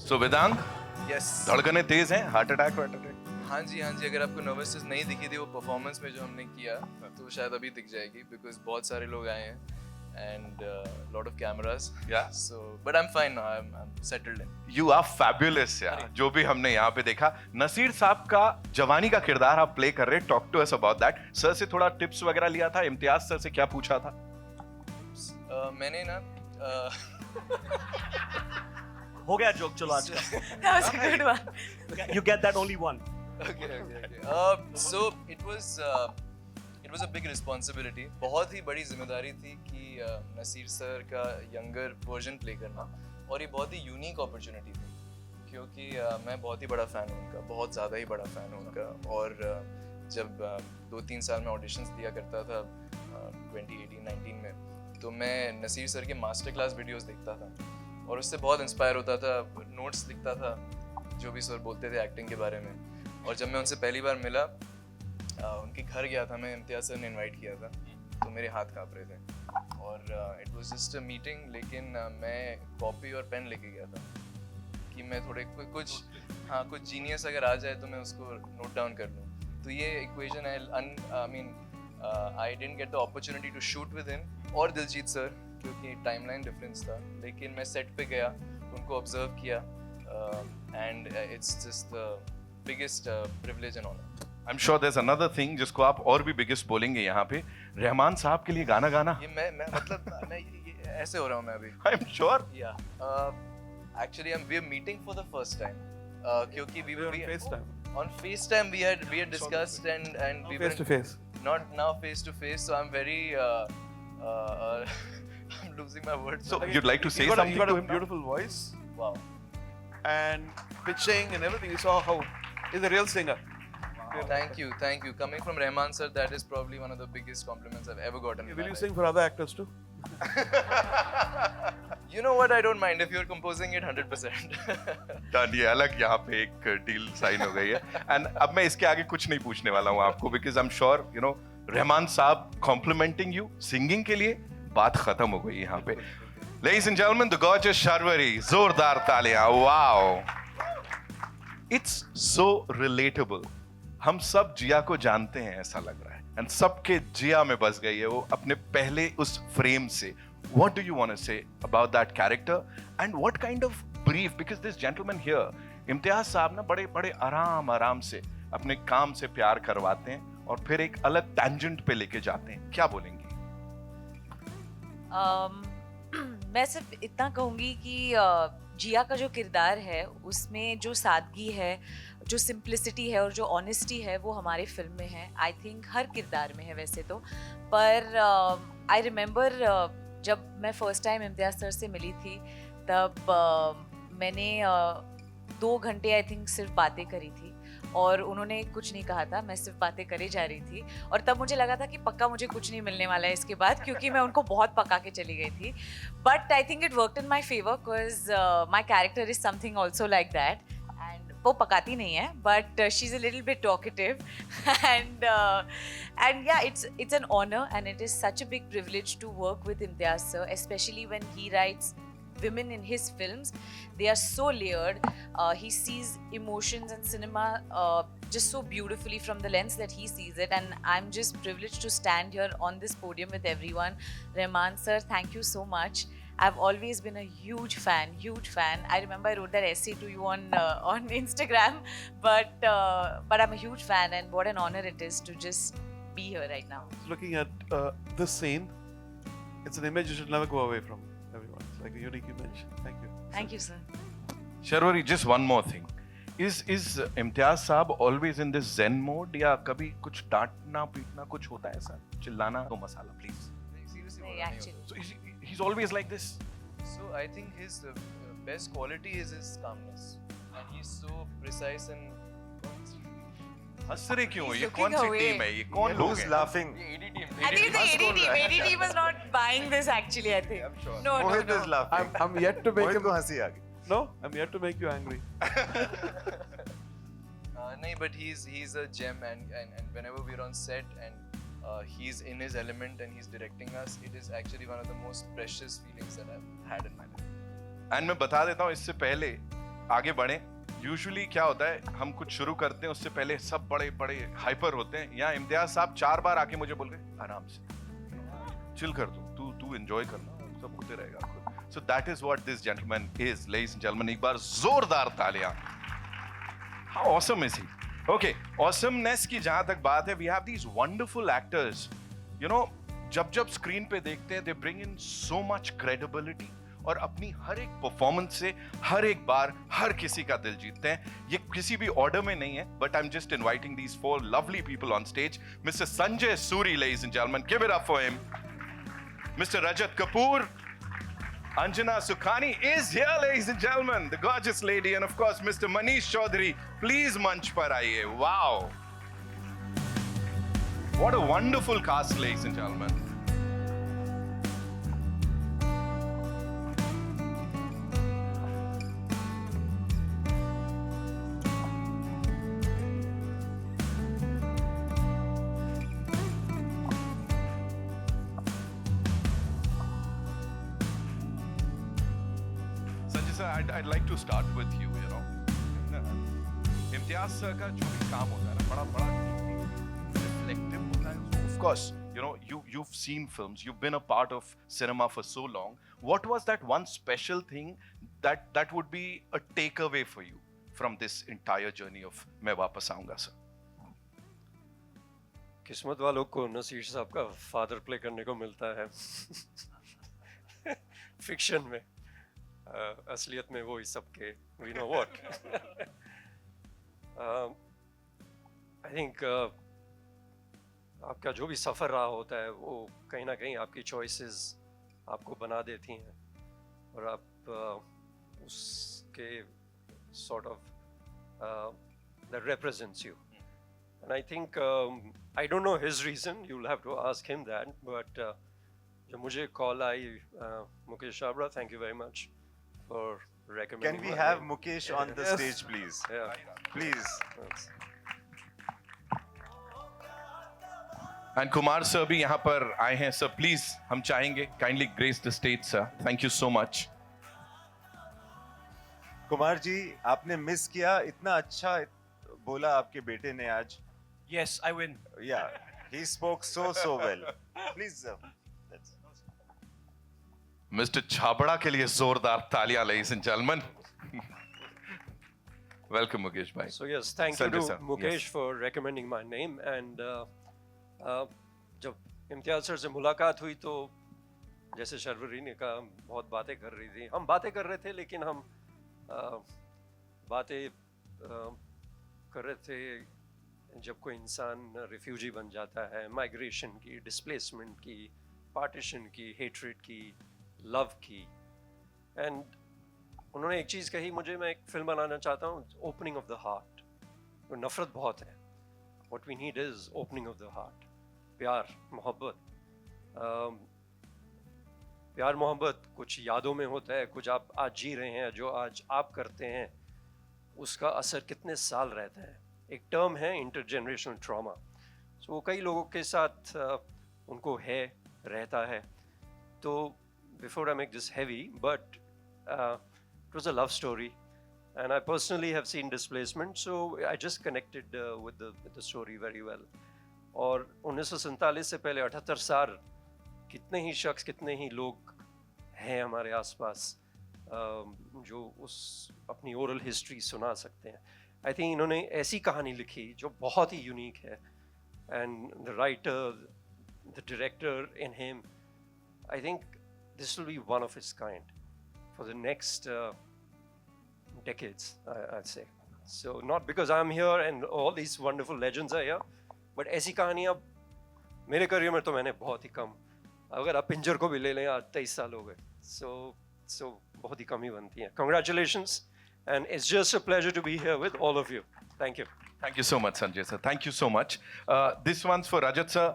So Vedang, yes धड़कने तेज हैं, heart attack हाँ जी अगर आपको नर्वसनेस नहीं दिखी थी वो परफॉर्मेंस में जो हमने किया तो शायद अभी दिख जाएगी बिकॉज बहुत सारे लोग आए हैं and lot of cameras Yeah. So but I am fine now I am settled in you are fabulous यार, जो भी हमने यहाँ पे देखा। नसीर साहब का जवानी का किरदार आप प्ले कर रहे हैं, talk to us about that. Sir से थोड़ा टिप्स वगैरह लिया था, इम्तियाज सर से क्या पूछा था? मैंने ना हो गया जोक, चलो आज का। That was a good one. You get that only one. okay. So it was a big responsibility. बहुत ही बड़ी जिम्मेदारी थी कि नसीर सर का यंगर वर्जन प्ले करना, और ये बहुत ही यूनिक अपॉर्चुनिटी थी क्योंकि मैं बहुत ही बड़ा फ़ैन हूँ उनका, बहुत ज़्यादा ही बड़ा फ़ैन हूँ उनका। और जब 2-3 साल में ऑडिशंस दिया करता था 2018-19 में, तो मैं नसीर सर के मास्टर क्लास वीडियोस देखता था और उससे बहुत इंस्पायर होता था, नोट्स लिखता था जो भी सर बोलते थे एक्टिंग के बारे में। और जब मैं उनसे पहली बार मिला, उनके घर गया था मैं, इम्तियाज सर ने इनवाइट किया था, तो मेरे हाथ काँप रहे थे और it was just a meeting, लेकिन मैं कॉपी और पेन लेके गया था कि मैं थोड़े कुछ जीनियस अगर आ जाए तो मैं उसको नोट डाउन कर लूँ। तो ये equation I didn't get the opportunity to shoot with him और दिलजीत सर क्योंकि टाइमलाइन डिफरेंस था, लेकिन मैं सेट पे गया, उनको ऑब्जर्व किया and it's just the biggest privilege and honour. I am sure there is another thing जिसको आप और भी बिगेस्ट बोलेंगे यहाँ पे, रहमान साहब के लिए गाना गाना। ये मैं मतलब मैं ये ऐसे हो रहा हूँ मैं अभी। I am sure. Yeah actually we are meeting for the first time क्योंकि we were on FaceTime we had discussed and we face were to face, not now face to face, so I'm very I'm losing my words. So you'd like to say you got something a to him now? beautiful voice Wow. and pitching and everything. You saw how he's a real singer. Thank you. Coming from Rahman sir, that is probably one of the biggest compliments I've ever gotten. Will you sing for other actors too? You know what? I don't mind if you're composing it 100%. Done, ये अलग यहाँ पे एक deal sign हो गई है। And अब मैं इसके आगे कुछ नहीं पूछने वाला हूँ आपको, because I am sure you know Rahman साहब कॉम्प्लीमेंटिंग यू सिंगिंग के लिए, बात खत्म हो गई यहाँ पे। Ladies and gentlemen, the gorgeous Sharvari, जोरदार तालियां। Wow, it's so relatable. हम सब जिया को जानते हैं ऐसा लग रहा है, एंड सबके जिया में बस गई है वो अपने पहले उस फ्रेम से। What do you want to say about that character and what kind of brief, because this gentleman here, Imtiaz साहब ना बड़े आराम से अपने काम से प्यार करवाते हैं और फिर एक अलग टैंजेंट पे लेके जाते हैं। क्या बोलेंगे? मैं सिर्फ इतना कहूँगी कि जिया का जो किरदार है उसमें जो सादगी है, जो सिंप्लिसिटी है और जो ऑनेस्टी है वो हमारे फिल्म में है। आई थिंक हर किरदार में है वैसे तो, पर आई रिमेंबर जब मैं फर्स्ट टाइम इम्तियाज सर से मिली थी तब मैंने 2 घंटे आई थिंक सिर्फ बातें करी थी और उन्होंने कुछ नहीं कहा था, मैं सिर्फ बातें करे जा रही थी। और तब मुझे लगा था कि पक्का मुझे कुछ नहीं मिलने वाला है इसके बाद, क्योंकि मैं उनको बहुत पका के चली गई थी। But I think it worked in my favour because my character is something also like that. And वो पकाती नहीं है, but she is a little bit talkative and yeah, it's an honor and it is such a big privilege to work with Imtiaz sir, especially when he writes women in his films. They are so layered. He sees emotions and cinema just so beautifully from the lens that he sees it, and I'm just privileged to stand here on this podium with everyone. Rahman sir, thank you so much. I've always been a huge fan. I remember I wrote that essay to you on Instagram, but I'm a huge fan, and what an honor it is to just be here right now. Looking at this scene, it's an image you should never go away from. Everyone, it's like a unique image. Thank you. Thank you, sir. Sharvari, just one more thing. Is Imtiaz साहब always in this zen mode या कभी कुछ डांटना पीटना कुछ होता है ऐसा? चिल्लाना तो मसाला प्लीज। Seriously, नहीं, actually. So he's always like this. So I think his best quality is his calmness, and he's so precise and. हंस रहे क्यों? He's ये looking कौन सी away. टीम है? ये कौन लोग Who's हैं? laughing? I think the AD team is not buying this actually, I think. I'm sure. No. Mohit is laughing. I'm yet to make Mohit him. को हंसी आ गई. No, I'm yet to make you angry. No, but he's a gem, and whenever we're on set and he's in his element and he's directing us, it is actually one of the most precious feelings that I've had in my life. And मैं बता देता हूँ इससे पहले आगे बढ़े। Usually क्या होता है, हम कुछ शुरू करते हैं उससे पहले सब बड़े बड़े हाइपर होते हैं। यहाँ इम्तियाज साहब 4 बार आके मुझे बोल गए आराम से चिल कर तू एंजॉय करना, सब होते रहेगा आपको। So that is what this gentleman is, ladies and gentleman. एक बार जोरदार तालियां। How awesome is he? Okay, awesomeness की जहां तक बात है, we have these wonderful actors, you know, जब स्क्रीन पे देखते हैं, they bring in so much credibility, और अपनी हर एक परफॉर्मेंस से हर एक बार हर किसी का दिल जीतते हैं। ये किसी भी ऑर्डर में नहीं है, but I am just inviting these 4 lovely people on stage. Mister Sanjay Suri, ladies and gentleman, give it up for him. Mister Rajat Kapoor, Anjana Sukhani is here, ladies and gentlemen, the gorgeous lady, and of course Mr. Manish Chaudhary. Please मंच पर आइए। Wow, what a wonderful cast, ladies and gentlemen. Sanjay sir, I'd like to start with you, you know. Imtiaz sir का जो भी काम होता है ना, बड़ा reflective होता है। Of course, you know, you've seen films, you've been a part of cinema for so long. What was that one special thing that would be a takeaway for you from this entire journey of मैं वापस आऊंगा sir? किस्मत वालों को नसीर साहब का father play करने को मिलता है फिक्शन में। असलियत में वो इस सब के we know what. I think आपका जो भी सफ़र रहा होता है वो कहीं ना कहीं आपकी चॉइसेस आपको बना देती हैं, और आप उसके sort of that represents you. And I think I don't know his reason, you'll have to ask him that, but जो मुझे call I, Mukesh Chhabra, thank you very much for recommending. Can we my have name. Mukesh on the Yes. stage, please? Yeah. Please. Yes. And Kumar sir भी यहाँ पर आए हैं sir, please हम चाहेंगे kindly grace the stage sir. Thank you so much. Kumar ji, आपने miss किया, इतना अच्छा बोला आपके बेटे ने आज। Yes, I win. Yeah, he spoke so well. Please, that's- Mr. Chhabra के लिए जोरदार तालियां, ladies and gentlemen. Welcome Mukesh bhai. So yes, thank Sanjay you to sir, Mukesh yes. for recommending my name. And जब Imtiaz sir से मुलाकात हुई तो जैसे शर्वरी ने कहा, हम बहुत बातें कर रही थी, हम बातें कर रहे थे, लेकिन हम बातें कर रहे थे जब कोई इंसान रिफ्यूजी बन जाता है, माइग्रेशन की, डिस्प्लेसमेंट की, पार्टीशन की, हेट्रेड की, लव की। एंड उन्होंने एक चीज़ कही मुझे, मैं एक फिल्म बनाना चाहता हूँ, ओपनिंग ऑफ द हार्ट। नफ़रत बहुत है, what we need is opening of the heart. प्यार मोहब्बत, प्यार मोहब्बत कुछ यादों में होता है, कुछ आप आज जी रहे हैं, जो आज आप करते हैं उसका असर कितने साल रहता है। एक टर्म है इंटरजेनरेशनल ट्रॉमा, सो वो कई लोगों के साथ उनको है, रहता है। तो before I make this heavy, but it was a love story and I personally have seen displacement, so I just connected with the story very well. और 1947 से पहले 78 साल कितने ही शख्स, कितने ही लोग हैं हमारे आसपास जो उस अपनी ओरल हिस्ट्री सुना सकते हैं। आई थिंक इन्होंने ऐसी कहानी लिखी जो बहुत ही यूनिक है, and the writer, the director in him, I think this will be one of its kind for the next decades, I'd say. So not because I'm here and all these wonderful legends are here, but ऐसी कहानियाँ मेरे career में तो मैंने बहुत ही कम, अगर आप पिंजर को भी ले लें, आज 23 साल हो गए, so बहुत ही कम ही बनती हैं। Congratulations, and it's just a pleasure to be here with all of you. Thank you. Thank you so much Sanjay sir. Thank you so much. This one's for Rajat sir.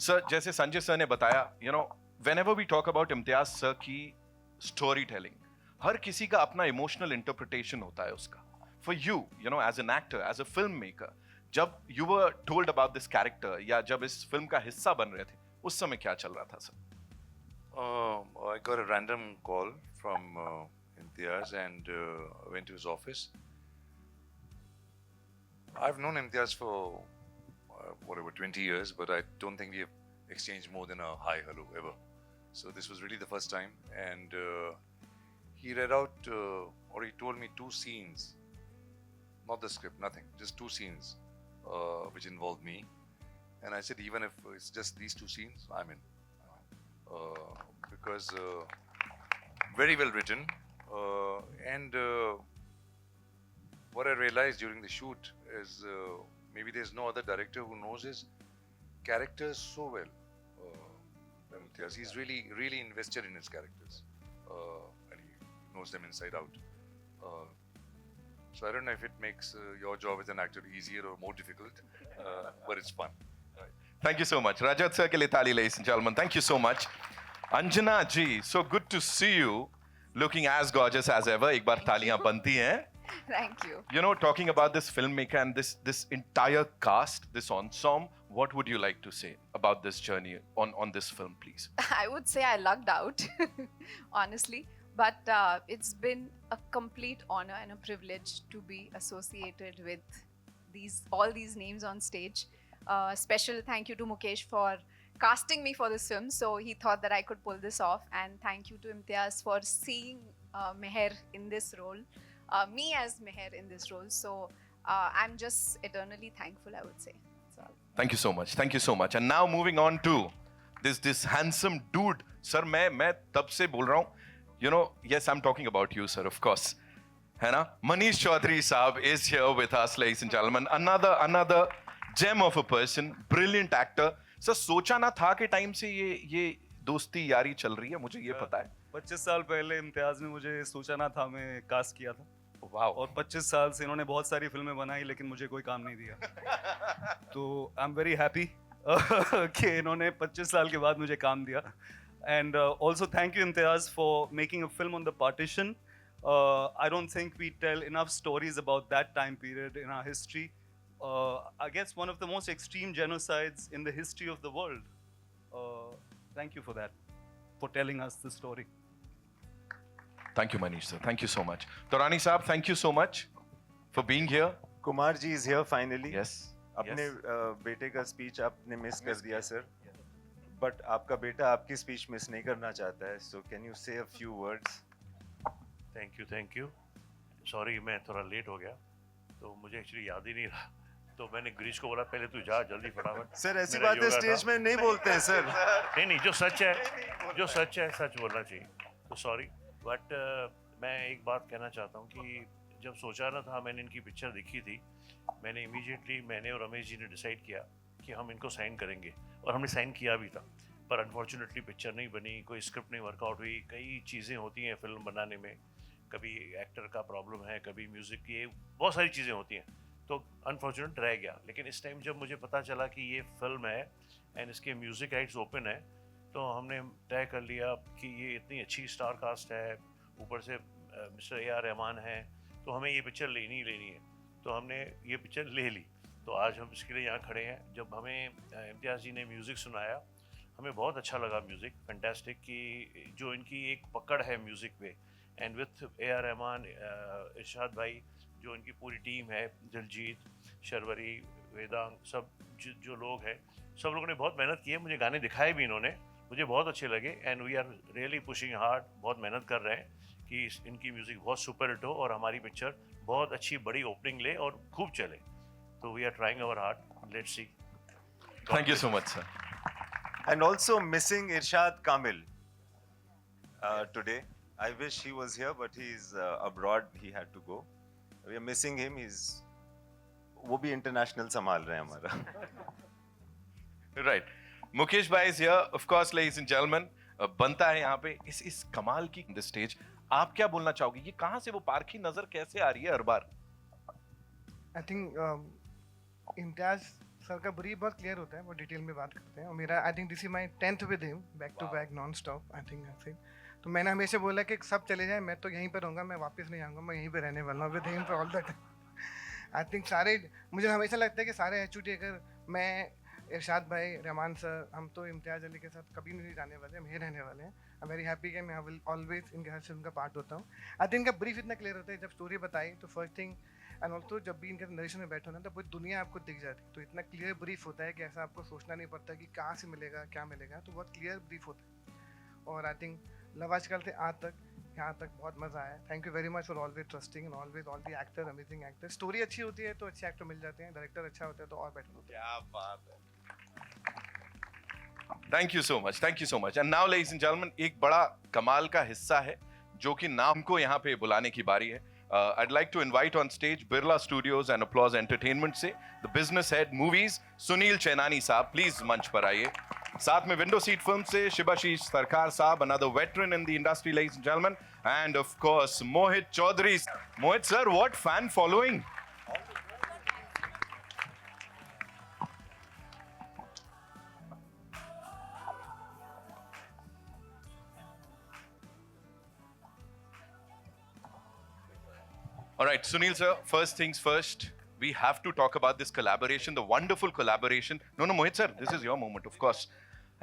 Sir, जैसे Sanjay sir ने बताया, you know, whenever we talk about Imtiaz sir की storytelling, हर किसी का अपना emotional interpretation होता है उसका। For you, you know, as an actor, as a filmmaker, जब you were told about this character या जब इस फिल्म का हिस्सा बन रहे थे, उस समय क्या चल रहा था sir? I got a random call from Imtiaz and went to his office. I've known Imtiaz for whatever 20 years, but I don't think we have exchanged more than a hi, hello ever. So this was really the first time, and he read out or he told me 2 scenes, not the script, nothing, just 2 scenes which involved me, and I said even if it's just these 2 scenes, I'm in, because very well written, and what I realized during the shoot is maybe there's no other director who knows his characters so well. Imtiaz. He's really invested in his characters, and he knows them inside out. So I don't know if it makes your job as an actor easier or more difficult, but it's fun. Thank you so much. Rajat sir ke liye taali, ladies and gentlemen. Thank you so much. Anjana ji, so good to see you, looking as gorgeous as ever. एक बार तालियां बनती हैं. Thank you. You know, talking about this filmmaker and this entire cast, this ensemble, what would you like to say about this journey on this film, please? I would say I lucked out, honestly. But it's been a complete honor and a privilege to be associated with all these names on stage. Special thank you to Mukesh for casting me for this film. So he thought that I could pull this off. And thank you to Imtiaz for seeing Meher in this role, me as Meher in this role. So I'm just eternally thankful, I would say. That's all. Thank you so much. Thank you so much. And now moving on to this handsome dude. Sir, मैं तब से बोल रहा हूँ. You know, yes, I'm talking about you, sir, of course. है ना? Manish Chaudhary साहब is here with us, ladies and gentlemen. Another gem of a person, brilliant actor. Sir सोचा ना था कि टाइम से ये दोस्ती यारी चल रही है, मुझे ये पता है. 25 साल पहले इम्तियाज ने मुझे सोचा ना था, मैं कास्ट किया था. वाह. और 25 साल से इन्होंने बहुत सारी फिल्में बनाई लेकिन मुझे कोई काम नहीं दिया. तो आई एम वेरी हैप्पी कि इन्होंने 25 साल के बाद मुझे काम दिया. And also thank you Imtiaz for making a film on the partition. I don't think we tell enough stories about that time period in our history. I guess one of the most extreme genocides in the history of the world. Thank you for that, for telling us the story. Thank you, Manish sir. Thank you so much. Taurani साहब, thank you so much for being here. Kumar ji is here finally. Yes. अपने बेटे का speech आपने miss कर दिया sir. But आपका बेटा आपकी स्पीच मिस नहीं करना चाहता है. सो कैन यू से a few words? Thank you. Sorry मैं थोड़ा लेट हो गया, तो मुझे एक्चुअली याद ही नहीं रहा, तो मैंने ग्रीश को बोला पहले तू जा जल्दी फटाफट. सर ऐसी मेरा बातें योगा स्टेज था. में नहीं बोलते हैं सर. नहीं जो सच है सच बोलना चाहिए. तो सॉरी, बट मैं एक बात कहना चाहता हूँ कि जब सोचा ना था, मैंने इनकी पिक्चर देखी थी, मैंने इमीडिएटली मैंने और रमेश जी ने डिसाइड किया कि हम इनको साइन करेंगे, और हमने साइन किया भी था. पर अनफॉर्चुनेटली पिक्चर नहीं बनी, कोई स्क्रिप्ट नहीं वर्कआउट हुई. कई चीज़ें होती हैं फिल्म बनाने में, कभी एक्टर का प्रॉब्लम है, कभी म्यूज़िक की, बहुत सारी चीज़ें होती हैं, तो अनफॉर्चुनेट रह गया. लेकिन इस टाइम जब मुझे पता चला कि ये फिल्म है एंड इसके म्यूज़िक राइट्स ओपन है, तो हमने तय कर लिया कि ये इतनी अच्छी स्टार कास्ट है, ऊपर से मिस्टर A.R. रहमान है, तो हमें ये पिक्चर लेनी ही लेनी है. तो हमने ये पिक्चर ले ली. तो आज हम इसके लिए यहाँ खड़े हैं. जब हमें इम्तियाज़ जी ने म्यूज़िक सुनाया, हमें बहुत अच्छा लगा म्यूज़िक, फैंटास्टिक, कि जो इनकी एक पकड़ है म्यूज़िक पे, एंड विथ A.R. रहमान, इरशाद भाई, जो इनकी पूरी टीम है, दिलजीत, शर्वरी, वेदांग, सब जो लोग हैं, सब लोगों ने बहुत मेहनत की है. मुझे गाने दिखाए भी इन्होंने, मुझे बहुत अच्छे लगे. And we are really pushing hard, बहुत मेहनत कर रहे हैं कि इनकी म्यूज़िक बहुत सुपर हिट हो और हमारी पिक्चर बहुत अच्छी बड़ी ओपनिंग ले और खूब चले. तो we are trying our hard, let's see. Thank you so much, sir. And also missing Irshad Kamil today. I wish he was here, but he's abroad. He had to go. We are missing him. वो भी international संभाल रहे हैं हमारा. Right. Mukesh bhai is here, of course, ladies and gentlemen. बनता है यहाँ पे इस कमाल की this stage. आप क्या बोलना चाहोगे? ये कहाँ से वो पारखी नजर कैसे आ रही है हर बार? I think इम्तियाज सर का ब्रीफ बहुत क्लियर होता है, वो डिटेल में बात करते हैं. और मेरा I think this is my 10th with him, back to back non stop. I think ऐसे तो मैंने हमेशा बोला कि सब चले जाएं, मैं तो यहीं पर रहूँगा, मैं वापस नहीं आऊँगा, मैं यहीं पे रहने वाला हूँ with him for all the time. I think सारे, मुझे हमेशा लगता है कि सारे HOT, अगर मैं, इरशाद भाई, रहमान सर, हम तो इम्तियाज अली के साथ कभी नहीं जाने वाले, हम यहीं रहने वाले हैं. आई वेरी हैप्पी कि मैं विल ऑलवेज इनके हर फिल्म का पार्ट होता हूँ. आई थिंक इनका ब्रीफ इतना क्लियर होता है, जब स्टोरी बताई तो फर्स्ट थिंग एंड ऑल्सो जब भी इनके नरेशन में बैठो ना तो पूरी दुनिया आपको दिख जाती है. तो इतना क्लियर ब्रीफ होता है कि ऐसा आपको सोचना नहीं पड़ता कि कहाँ से मिलेगा क्या मिलेगा, तो बहुत क्लियर ब्रीफ होता है. और आई थिंक लव आजकल से आज तक यहाँ तक बहुत मज़ा आया. Thank you very much for always trusting and always all the actor, amazing actor. Story अच्छी होती है तो अच्छे एक्टर मिल जाते हैं, डायरेक्टर अच्छा होता है तो और बेटर होता है. क्या बात है. Thank you so much. Thank you so much. And now, ladies and gentlemen, एक बड़ा कमाल का हिस्सा है जो कि नाम को यहाँ पे बुलाने की बारी है. I'd like to invite on stage Birla Studios and Applause Entertainment से the business head movies Sunil Chainani साहब, please मंच पर आइए. साथ में विंडो सीट फिल्म से शिबाशीष सरकार साहब, another veteran in the industry, ladies and gentlemen, and of course Mohit Chaudhary. Mohit sir, what fan following? All right, Sunil sir, first things first, we have to talk about this collaboration, the wonderful collaboration. No, Mohit sir, this is your moment, of course.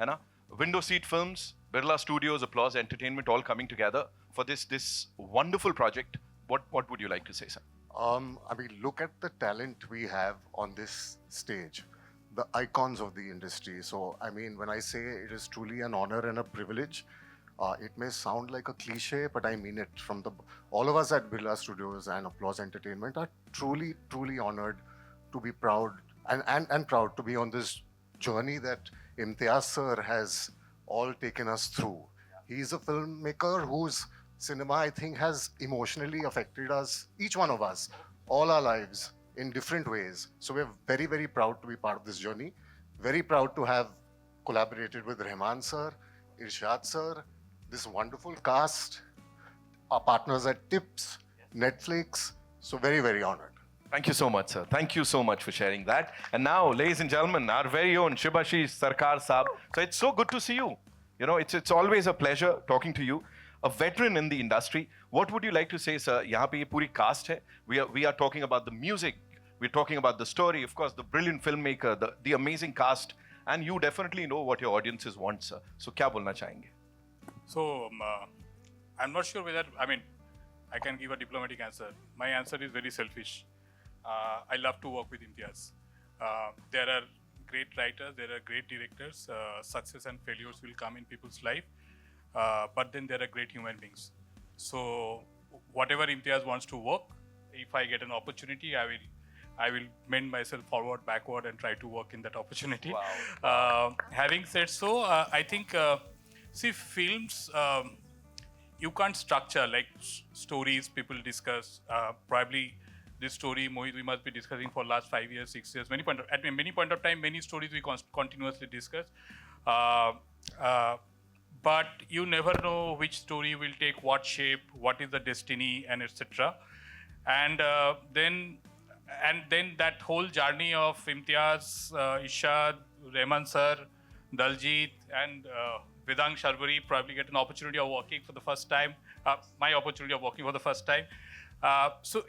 है ना? Window Seat Films, Birla Studios, Applause Entertainment, all coming together for this wonderful project. What would you like to say, sir? I mean, look at the talent we have on this stage, the icons of the industry. So, I mean, when I say it is truly an honor and a privilege, it may sound like a cliche, but I mean it. All of us at Birla Studios and Applause Entertainment are truly, truly honored to be proud and proud to be on this journey that Imtiaz sir has all taken us through. He's a filmmaker whose cinema, I think, has emotionally affected us, each one of us, all our lives in different ways. So we're very, very proud to be part of this journey. Very proud to have collaborated with Rahman sir, Irshad sir, this wonderful cast, our partners at Tips, Netflix. So very, very honored. Thank you so much, sir. Thank you so much for sharing that. And now, ladies and gentlemen, our very own Shibashish Sarkar Saab. So it's so good to see you. You know, it's always a pleasure talking to you. A veteran in the industry. What would you like to say, sir? यहाँ पे ये पूरी cast है. We are talking about the music. We're talking about the story. Of course, the brilliant filmmaker, the amazing cast. And you definitely know what your audiences want, sir. So क्या बोलना चाहेंगे? So, I'm not sure whether, I mean, I can give a diplomatic answer. My answer is very selfish. I love to work with Imtiaz. There are great writers, there are great directors. Success and failures will come in people's life. But then there are great human beings. So, whatever Imtiaz wants to work, if I get an opportunity, I will bend myself forward, backward, and try to work in that opportunity. Wow. Having said so, I think, see, films, you can't structure like stories people discuss. Probably this story, Mohit, we must be discussing for last 5 years, 6 years. At many point of time, many stories we continuously discuss. But you never know which story will take what shape, what is the destiny, and etc. And then that whole journey of Imtiaz, Ishad, Rahman sir, Daljit, and Vedang Sharbari probably get an opportunity of working for the first time. My opportunity of working for the first time. So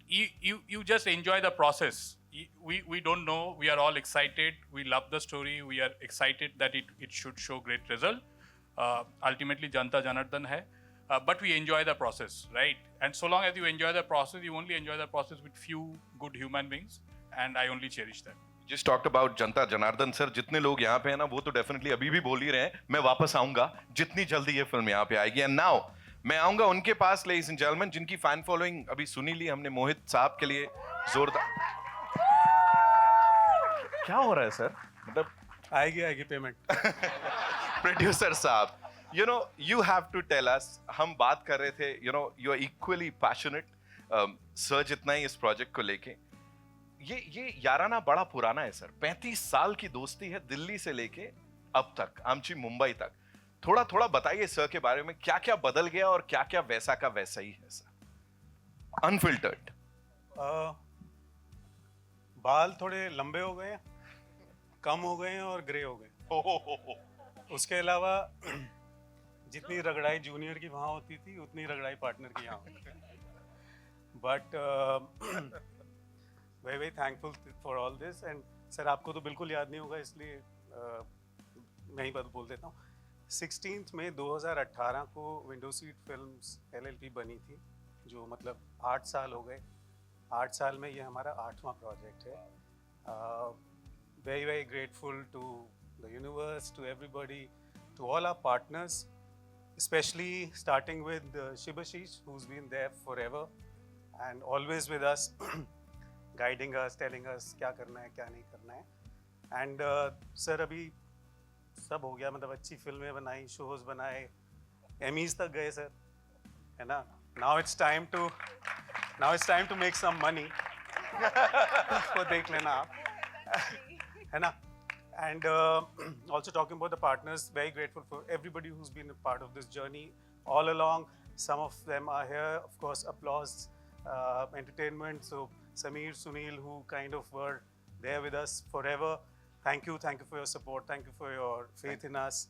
you just enjoy the process. We don't know. We are all excited. We love the story. We are excited that it should show great result. Ultimately, Janta Janardhan hai. But we enjoy the process, right? And so long as you enjoy the process, you only enjoy the process with few good human beings. And I only cherish that. Just talked about Janata Janardan sir. जितने लोग यहाँ पे हैं ना, वो तो definitely अभी भी बोल ही रहे हैं. मैं वापस आऊंगा जितनी जल्दी ये फिल्म यहाँ पे आएगी. And now मैं आऊंगा उनके पास, ladies and gentlemen, जिनकी फैन फॉलोइंग अभी सुनी ली हमने मोहित साहब के लिए जोरदार. क्या हो रहा है सर? मतलब आएगी पेमेंट. प्रोड्यूसर साहब, you know, you have to tell us. हम बात कर रहे थे, you know, you are equally passionate. Sir जितना ही इस प्रोजेक्ट को लेके, ये याराना बड़ा पुराना है सर. 35 साल की दोस्ती है दिल्ली से लेके अब तक, आमची मुंबई तक. थोड़ा बताइए सर के बारे में, क्या क्या बदल गया और क्या क्या वैसा का वैसा ही है सर. अनफिल्टर्ड. बाल थोड़े लंबे हो गए, कम हो गए और ग्रे हो गए. उसके अलावा जितनी रगड़ाई जूनियर की वहाँ होती थी, उतनी रगड़ाई पार्टनर की यहाँ होती थी. But very very thankful for all this. And sir आपको तो बिल्कुल याद नहीं होगा, इसलिए मैं ही बात बोल देता हूँ. 16 मई 2018 को विंडो सीट फिल्म्स LLP बनी थी, जो मतलब 8 साल हो गए। 8 साल में ये हमारा 8वां प्रोजेक्ट है। Very very grateful to the universe, to everybody, to all our partners, especially starting with Shibashish, who's been there forever and always with us, guiding us, telling us क्या करना है क्या नहीं करना है। And सर अभी सब हो गया, मतलब अच्छी फिल्में बनाई, शोज बनाए, एमीज तक गए सर, है ना। Now it's time to make some money। वो देख लेना आप, है ना। And also talking about the partners, very grateful for everybody who's been a part of this journey all along. Some of them are here, of course, Applause Entertainment. So Sameer, Sunil, who kind of were there with us forever. Thank you for your support. Thank you for your faith in us.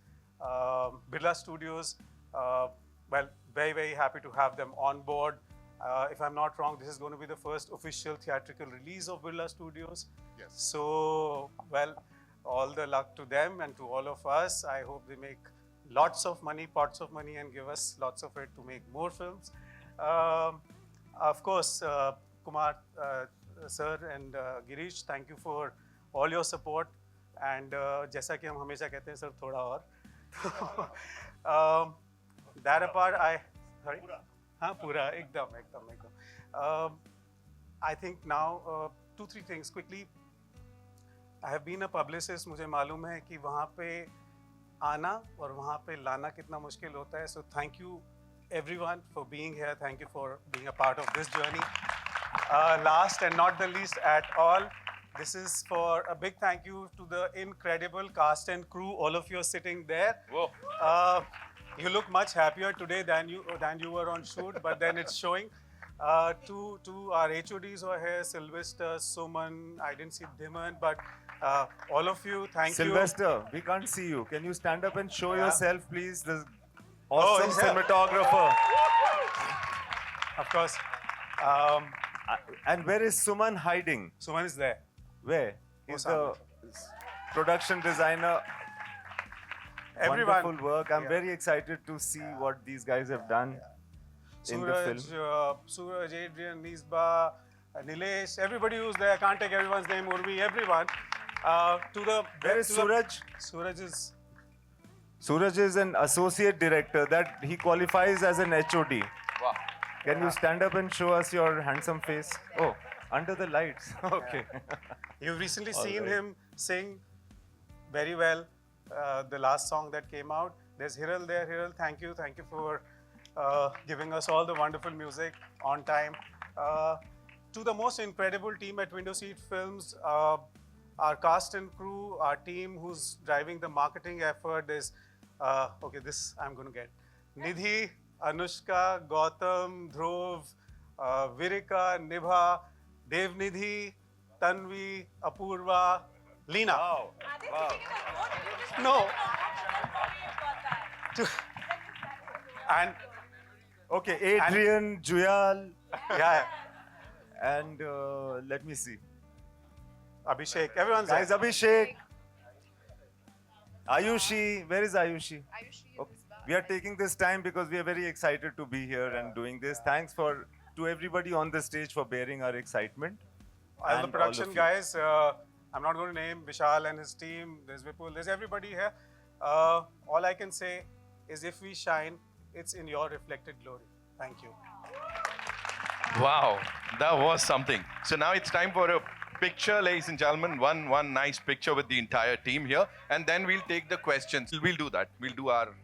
Birla Studios, well, very, very happy to have them on board. If I'm not wrong, this is going to be the first official theatrical release of Birla Studios. Yes. So, well, all the luck to them and to all of us. I hope they make lots of money, pots of money, and give us lots of it to make more films. Of course, Kumar sir and Girish, thank you for all your support. And जैसा कि हम हमेशा कहते हैं sir, थोड़ा और that apart, sorry, हाँ पूरा एकदम I think now 2-3 things quickly. I have been a publicist, मुझे मालूम है कि वहाँ पे आना और वहाँ पे लाना कितना मुश्किल होता है। So thank you everyone for being here. Thank you for being a part of this journey. Last and not the least at all, this is for a big thank you to the incredible cast and crew. All of you are sitting there. Whoa. You look much happier today than you were on shoot, but then it's showing. To our HODs who are here, Sylvester, Suman, I didn't see Dhiman, but all of you, thank Sylvester, we can't see you. Can you stand up and show Yeah. yourself, please? The awesome he's here. cinematographer. Of course. And where is Suman hiding? Suman is there. Where? He's the Samne. production designer. Everyone. Wonderful work. I'm very excited to see what these guys have done in the film. Suraj, Adrian, Nisba, Nilesh, everybody who's there. I can't take everyone's name, Urvi, everyone. Where is Suraj? Suraj is an associate director. That he qualifies as an HOD. Wow. Can you stand up and show us your handsome face? Oh, under the lights. Okay. You've recently All seen right. him sing very well the last song that came out. There's Hiral there. Hiral, thank you for giving us all the wonderful music on time. To the most incredible team at Window Seat Films, our cast and crew, our team who's driving the marketing effort. There's okay, this I'm going to get. Nidhi, Anushka, Gautam, Dhruv, Virika, Nibha, Devnidhi, Tanvi, Apurva, Leena. Wow. No. And okay, Adrian, Juyal. Yeah. And let me see. Abhishek, everyone's Guys, there. Abhishek. Ayushi, where is Ayushi? Okay. We are taking this time because we are very excited to be here and doing this. Thanks to everybody on the stage for bearing our excitement. All the And production all of you. guys, I'm not going to name Vishal and his team. There's Vipul, there's everybody here. All I can say is if we shine, it's in your reflected glory. Thank you. Wow, that was something. So now it's time for a picture, ladies and gentlemen. One nice picture with the entire team here, and then we'll take the questions. We'll do that. We'll do our